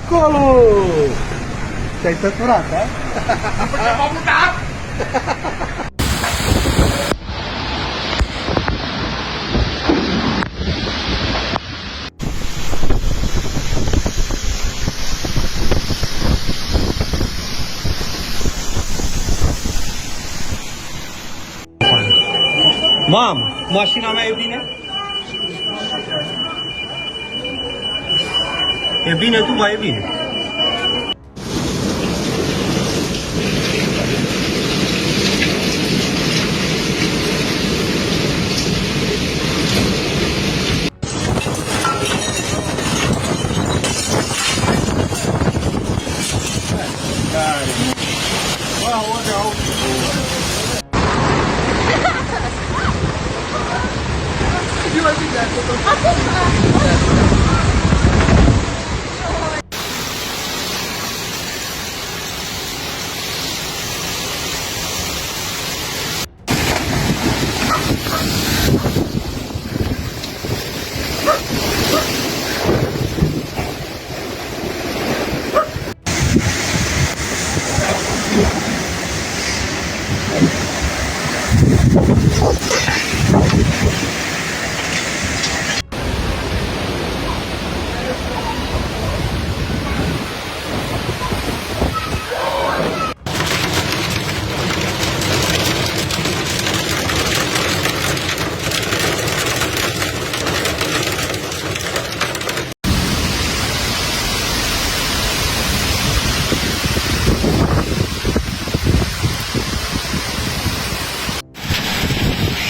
Eccolo! Sei satturata, eh? Facciamo puntare! Mamă, mașina mea e bine? E bine, tu mai e bine.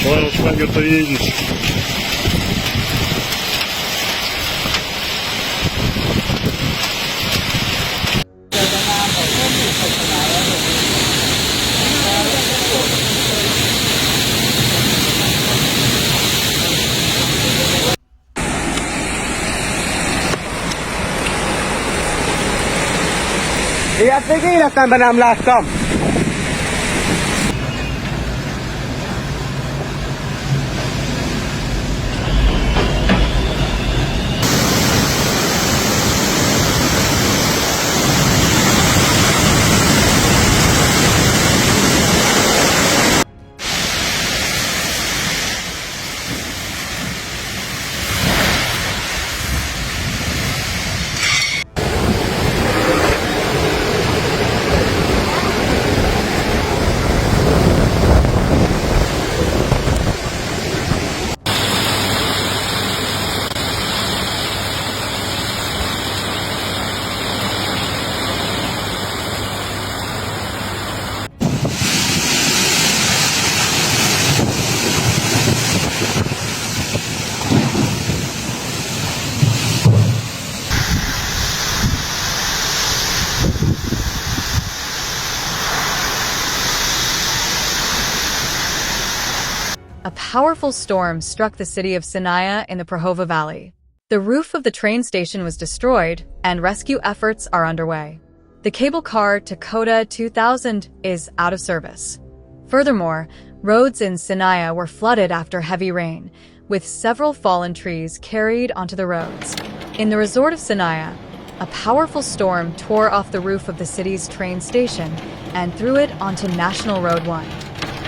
Ладно, швагер-то едешь. Ilyet még életemben nem láttam! A powerful storm struck the city of Sinaia in the Prahova Valley. The roof of the train station was destroyed, and rescue efforts are underway. The cable car to Cota 2000 is out of service. Furthermore, roads in Sinaia were flooded after heavy rain, with several fallen trees carried onto the roads. In the resort of Sinaia, a powerful storm tore off the roof of the city's train station and threw it onto National Road 1.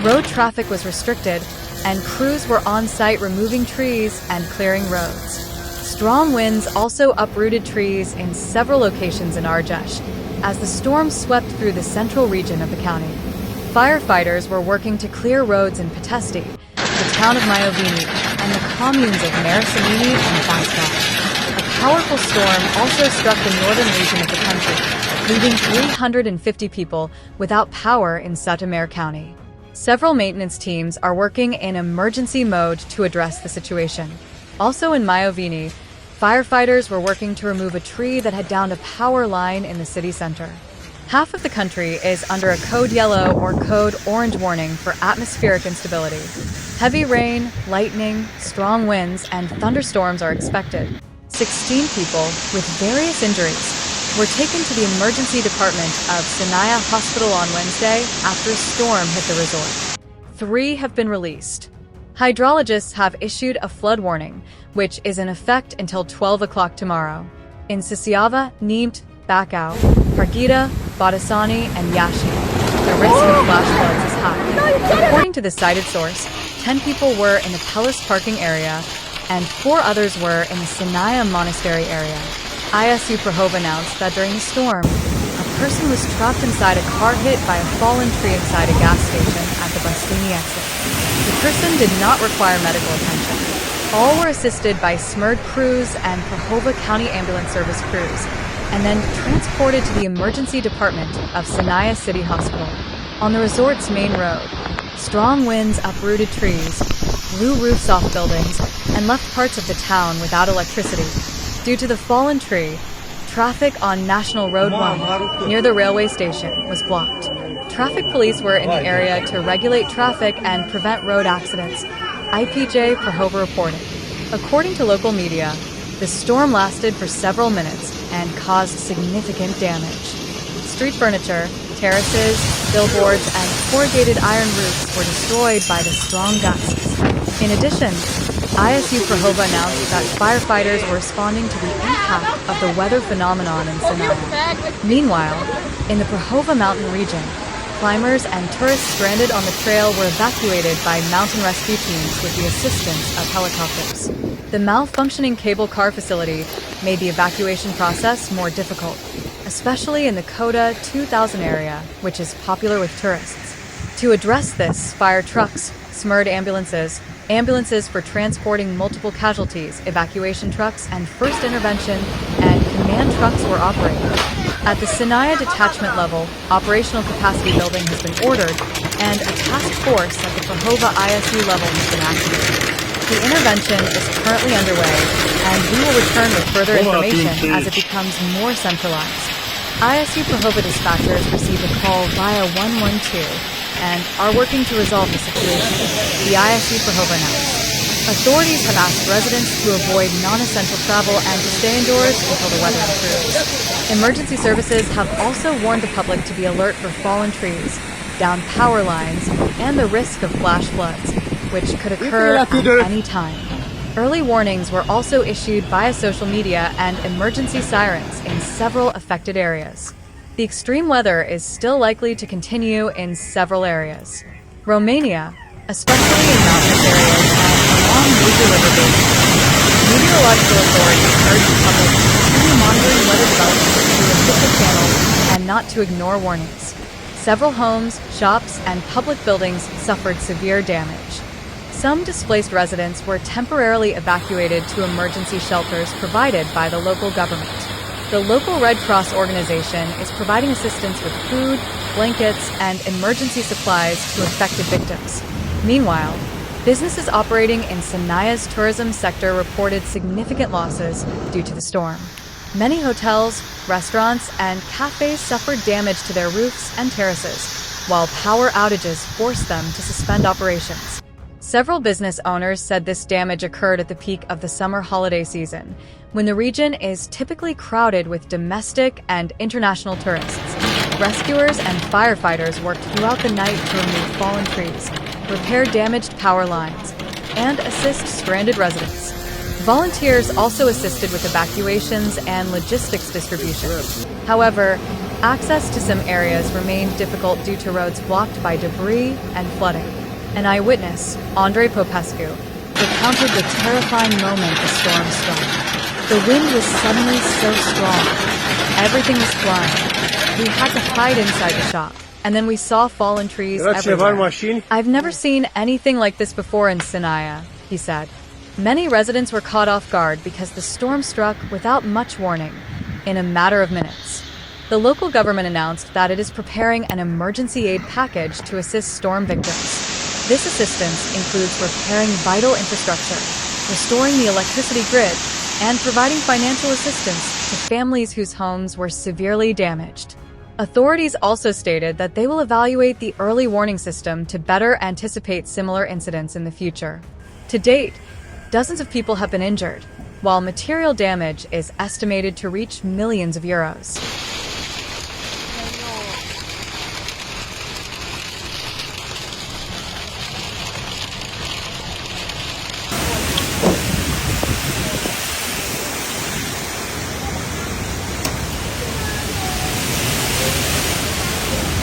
Road traffic was restricted, and crews were on site removing trees and clearing roads. Strong winds also uprooted trees in several locations in Argeș as the storm swept through the central region of the county. Firefighters were working to clear roads in Petesti, the town of Maioveni, and the communes of Marasimini and Basca. A powerful storm also struck the northern region of the country, leaving 350 people without power in Sătomăr County. Several maintenance teams are working in emergency mode to address the situation. Also in Maioveni, firefighters were working to remove a tree that had downed a power line in the city center. Half of the country is under a code yellow or code orange warning for atmospheric instability. Heavy rain, lightning, strong winds, and thunderstorms are expected. 16 people with various injuries were taken to the emergency department of Sinaia Hospital on Wednesday after a storm hit the resort. 3 have been released. Hydrologists have issued a flood warning, which is in effect until 12 o'clock tomorrow. In Sisiava, Nimt, Bacau, Harghita, Badasani, and Yashi. The risk of flash floods is high. According to the cited source, 10 people were in the Palace parking area and 4 others were in the Sinaia monastery area. ISU Prahova announced that during the storm, a person was trapped inside a car hit by a fallen tree inside a gas station at the Bastini exit. The person did not require medical attention. All were assisted by SMERD crews and Prahova County Ambulance Service crews, and then transported to the emergency department of Sinaia City Hospital. On the resort's main road, strong winds uprooted trees, blew roofs off buildings, and left parts of the town without electricity. Due to the fallen tree, traffic on National Road 1 near the railway station was blocked. Traffic police were in the area to regulate traffic and prevent road accidents, IPJ Prahova reported. According to local media, the storm lasted for several minutes and caused significant damage. Street furniture, terraces, billboards, and corrugated iron roofs were destroyed by the strong gusts. In addition, ISU Prahova announced that firefighters were responding to the impact of the weather phenomenon in Sinaia. Meanwhile, in the Prahova mountain region, climbers and tourists stranded on the trail were evacuated by mountain rescue teams with the assistance of helicopters. The malfunctioning cable car facility made the evacuation process more difficult, especially in the Cota 2000 area, which is popular with tourists. To address this, fire trucks, SMERD ambulances for transporting multiple casualties, evacuation trucks, and first intervention and command trucks were operated. At the Sinaia detachment level, operational capacity building has been ordered, and a task force at the Prahova ISU level has been activated. The intervention is currently underway, and we will return with further information as it becomes more centralized. ISU Prahova dispatchers received a call via 112 and are working to resolve the situation, the ISU Prahova announced. Authorities have asked residents to avoid non-essential travel and to stay indoors until the weather improves. Emergency services have also warned the public to be alert for fallen trees, downed power lines, and the risk of flash floods, which could occur at any time. Early warnings were also issued via social media and emergency sirens in several affected areas. The extreme weather is still likely to continue in several areas. Romania, especially in mountainous areas and along major river basins. Meteorological authorities urge the public to continue monitoring weather developments through official channels and not to ignore warnings. Several homes, shops, and public buildings suffered severe damage. Some displaced residents were temporarily evacuated to emergency shelters provided by the local government. The local Red Cross organization is providing assistance with food, blankets, and emergency supplies to affected victims. Meanwhile, businesses operating in Sinaia's tourism sector reported significant losses due to the storm. Many hotels, restaurants, and cafes suffered damage to their roofs and terraces, while power outages forced them to suspend operations. Several business owners said this damage occurred at the peak of the summer holiday season, when the region is typically crowded with domestic and international tourists. Rescuers and firefighters worked throughout the night to remove fallen trees, repair damaged power lines, and assist stranded residents. Volunteers also assisted with evacuations and logistics distribution. However, access to some areas remained difficult due to roads blocked by debris and flooding. An eyewitness, Andrei Popescu, recounted the terrifying moment the storm struck. The wind was suddenly so strong. Everything was flying. We had to hide inside the shop, and then we saw fallen trees everywhere. I've never seen anything like this before in Sinaia, he said. Many residents were caught off guard because the storm struck without much warning, in a matter of minutes. The local government announced that it is preparing an emergency aid package to assist storm victims. This assistance includes repairing vital infrastructure, restoring the electricity grid, and providing financial assistance to families whose homes were severely damaged. Authorities also stated that they will evaluate the early warning system to better anticipate similar incidents in the future. To date, dozens of people have been injured, while material damage is estimated to reach millions of euros.